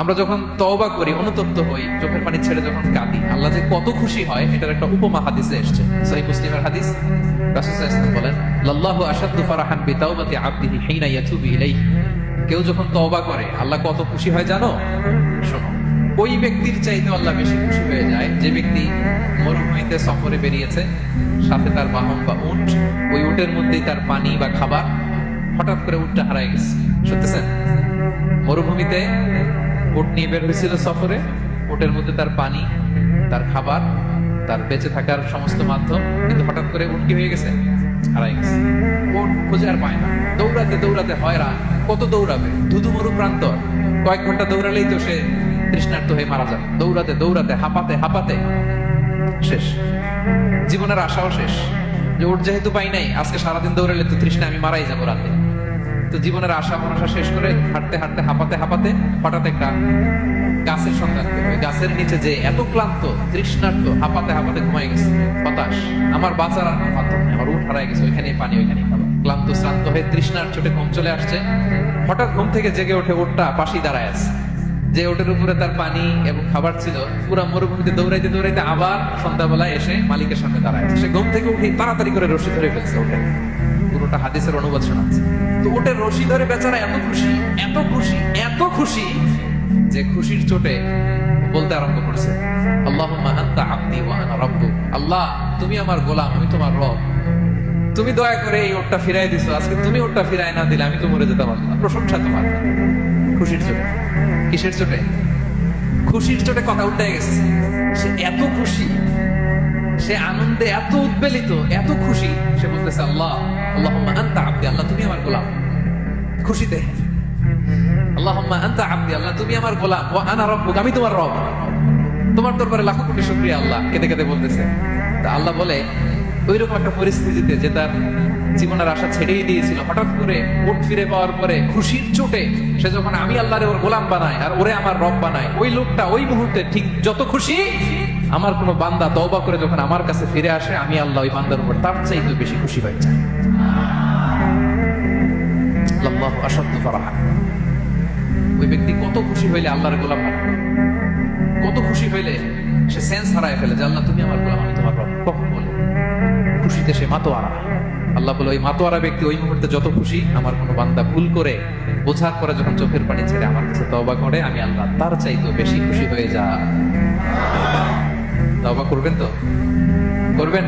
আমরা যখন তওবা করি, অনুতপ্ত হই, চোখের পানি ছেড়ে যখন কাঁদি, আল্লাহ যে কত খুশি হয় এটার একটা উপমা হাদিসে এসেছে। সহিহ মুসলিমের হাদিস, রাসূল সাল্লাল্লাহু আলাইহি ওয়াসাল্লাম বলেন, লাল্লাহু আশাদ্দু ফারাহান বিতাওবাতি আবদিহি হিনা ইয়াতুবু ইলাইহি। কেউ যখন তওবা করে আল্লাহ কত খুশি হয় জানো? শোনো, ওই ব্যক্তির চাইতে আল্লাহ বেশি খুশি হয়ে যায় যে ব্যক্তি মরুভূমিতে সফরে বেরিয়েছে, সাথে তার বাহন বা উট, ওই উটের মধ্যেই তার পানি বা খাবার, হঠাৎ করে উটটা হারায় গেছে। শুনতেছেন? মরুভূমিতে উট নিয়ে বের হয়েছিল সফরে, উটের মধ্যে তার পানি, তার খাবার, তার বেঁচে থাকার সমস্ত মাধ্যম, কিন্তু হঠাৎ করে উট কি হয়ে গেছে? হারাই গেছে। উট খুঁজে আর পায় না, দৌড়াতে দৌড়াতে হয়রান। কত দৌড়াবে? ধুধু মরু প্রান্তর, কয়েক ঘন্টা দৌড়ালেই তো সে তৃষ্ণার্ত হয়ে মারা যাবে। দৌড়াতে দৌড়াতে হাঁপাতে হাঁপাতে শেষ, জীবনের আশাও শেষ। যে উট যেহেতু পাই নাই, আজকে সারাদিন দৌড়ালে তো তৃষ্ণা আমি মারাই যাবো রাতে। তো জীবনের আশা ভরসা শেষ করে হাঁটতে হাঁটতে হাঁপাতে হাঁপাতে হঠাৎ একটা গাছের সন্ধান পেল। ওই গাছের নিচে যে এত ক্লান্ত, তৃষ্ণার্ত, হাঁপাতে হাঁপাতে ঘুমাই গেছে, হতাশ, আমার বাঁচার আর কোনো মাধ্যম নেই, আমার উঠ হারাই গেছে, ওইখানেই পানি, ওইখানেই খাবার। ক্লান্ত শ্রান্ত হয়ে তৃষ্ণার চোটে ঘুম চলে আসছে। হঠাৎ ঘুম থেকে জেগে ওঠে, উটটা পাশেই দাঁড়ায় আছে। যে ওটের উপরে তার পানি এবং খাবার ছিল, পুরা মরুভূমিতে দৌড়াইতে দৌড়াইতে আবার সন্ধ্যাবেলায় এসে মালিকের সামনে দাঁড়ায়। সে ঘুম থেকে উঠে তাড়াতাড়ি করে রশি ধরে ফেলছে ওঠে। পুরোটা হাদিসের অনুবাদ শোনাচ্ছে। তো ওটের রশি ধরে বেচারা এত খুশি, এত খুশি, এত খুশি যে খুশির চোটে বলতে আরম্ভ করছে, আল্লাহুম্মা আনতা আবদি ওয়া আনা রাব্বুক। আল্লাহ, তুমি আমার গোলাম, আমি তোমার রব। তুমি দয়া করে এই ওটটা ফিরাই দিছো, আজকে তুমি ওটটা ফিরাই না দিলে আমি তো মরে যেতাম। আল্লাহ, প্রশংসা তোমার। খুশির চোটে। কিসের চোটে? খুশির চোটে কথা উঠে গেছে। সে এত খুশি, সে আনন্দে এত উদ্বেলিত, এত খুশি, সে বলতেছে, আল্লাহ, আল্লাহুম্মা আনতা আবদি, আল্লাহ তুমি আমার গোলাম। খুশিতে আল্লাহুম্মা আনতা আবদি, আল্লাহ তুমি আমার গোলাম, ওয়া আনা রাব্বুক, আমি তোমার রব। তোমার দরবারে লাখো কোটি শুকরিয়া আল্লাহ, কেঁদে কেঁদে বলতেছে। তা আল্লাহ বলে, ওইরকম একটা পরিস্থিতিতে যে তার জীবনের আশা ছেড়েই দিয়েছিল, হঠাৎ করে উট ফিরে পাওয়ার পরে খুশির চোটে সে যখন আমি আল্লাহরে ওর গোলাম বানায় আর ওরে আমার রব বানায়, ওই লোকটা ওই মুহূর্তে ঠিক যত খুশি, আমার কোনো বান্দা তওবা করে যখন আমার কাছে ফিরে আসে, আমি আল্লাহ ওই বান্দার উপর তার চাইতে বেশি খুশি হয়ে যায়। আল্লাহু আশাদ্দু ফারাহান। ওই ব্যক্তি কত খুশি হইলে আল্লাহর গোলাম হয়, কত খুশি হইলে সে সেন্স হারায় ফেলে যে আল্লাহ তুমি আমার গোলাম, আমি তোমার রব। কখন বলে? খুশিতে সে মাতোয়ারা। আল্লাহ বলে, ওই মাতোয়ারা ব্যক্তি ওই মুহূর্তে যত খুশি, আমার কোনো বান্দা ভুল করে বোঝার পরে যখন চোখের পানি ছেড়ে আমার কাছে তওবা করে, আমি আল্লাহ তার চাইতেও বেশি খুশি হয়ে যা। তওবা করবেন তো? করবেন?